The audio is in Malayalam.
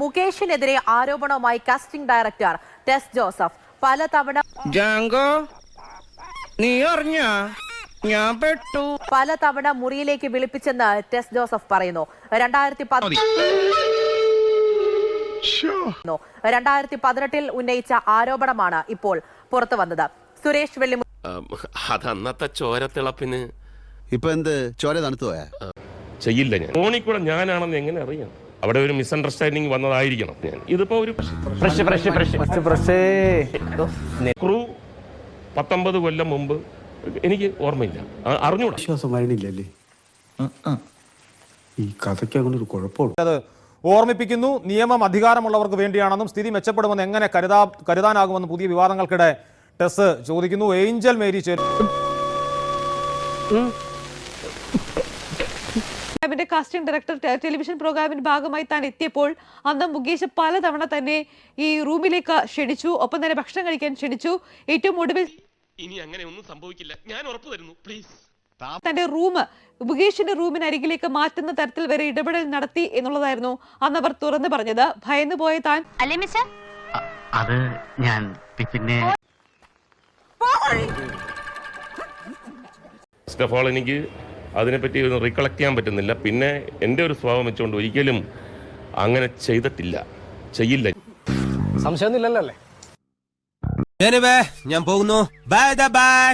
മുകേഷിനെതിരെ ആരോപണവുമായി കാസ്റ്റിംഗ് ഡയറക്ടർ ടെസ് ജോസഫ് പലതവണ മുറിയിലേക്ക് വിളിപ്പിച്ചെന്ന് ടെസ് ജോസഫ് പറയുന്നു. 2018 ഉന്നയിച്ച ആരോപണമാണ് ഇപ്പോൾ പുറത്തു വന്നത്. സുരേഷ് വെള്ളി അതന്നത്തെ ചോരത്തിളപ്പിന് ഇപ്പൊ എന്ത് ചോര തണുത്തു പോയാ ചെയ്യില്ല. ഞാൻ ഫോണിൽ ഞാനാണെന്ന് എങ്ങനെ അറിയാം? അവിടെ ഒരു മിസ്അണ്ടർസ്റ്റാൻഡിങ് വന്നതായിരിക്കണം. ഞാൻ ഇതിപ്പോ ഒരു ക്രൂ 19 കൊല്ലം മുമ്പ് എനിക്ക് ഓർമ്മയില്ല, അറിഞ്ഞൂടാ. വിശ്വാസം വരണില്ലല്ലേ ഈ കഥയ്ക്ക് അങ്ങനെ ഒരു കുഴപ്പമുള്ളൂ. അത് ഓർമ്മിപ്പിക്കുന്നു. നിയമം അധികാരമുള്ളവർക്ക് വേണ്ടിയാണെന്നും സ്ഥിതി മെച്ചപ്പെടുമെന്ന് എങ്ങനെ കരുതാനാകുമെന്ന് പുതിയ വിവാദങ്ങൾക്കിടെ ടെസ് ചോദിക്കുന്നു. Angel Mary casting director television പ്രോഗ്രാമിന്റെ ഭാഗമായി താൻ എത്തിയപ്പോൾ അന്ന് മുകേഷ് പലതവണ തന്നെ ഈ റൂമിലേക്ക് ക്ഷണിച്ചു, ഒപ്പം തന്നെ ഭക്ഷണം കഴിക്കാൻ ക്ഷണിച്ചു. ഏറ്റവും ഒടുവിൽ ഇനി അങ്ങനെ ഒന്നും സംഭവിക്കില്ല, ഞാൻ ഉറപ്പു തരുന്നു, പ്ലീസ്. തന്റെ റൂം മുകേഷിന്റെ റൂമിനരികിലേക്ക് മാറ്റുന്ന തരത്തിൽ വരെ ഇടപെടൽ നടത്തി എന്നുള്ളതായിരുന്നു അന്ന് അവർ തുറന്നു പറഞ്ഞത്. ഭയന്നു പോയ താൻ അത് ഞാൻ പിന്നെ ഫസ്റ്റ് ഓഫ് ഓൾ എനിക്ക് അതിനെപ്പറ്റി ഒന്ന് റീകളക്ട് ചെയ്യാൻ പറ്റുന്നില്ല. പിന്നെ എൻ്റെ ഒരു സ്വഭാവം വെച്ചുകൊണ്ട് ഒരിക്കലും അങ്ങനെ ചെയ്തിട്ടില്ല, ചെയ്യില്ല. സംശയമൊന്നുമില്ലല്ലേ? ഞാൻ പോകുന്നു. Bye bye.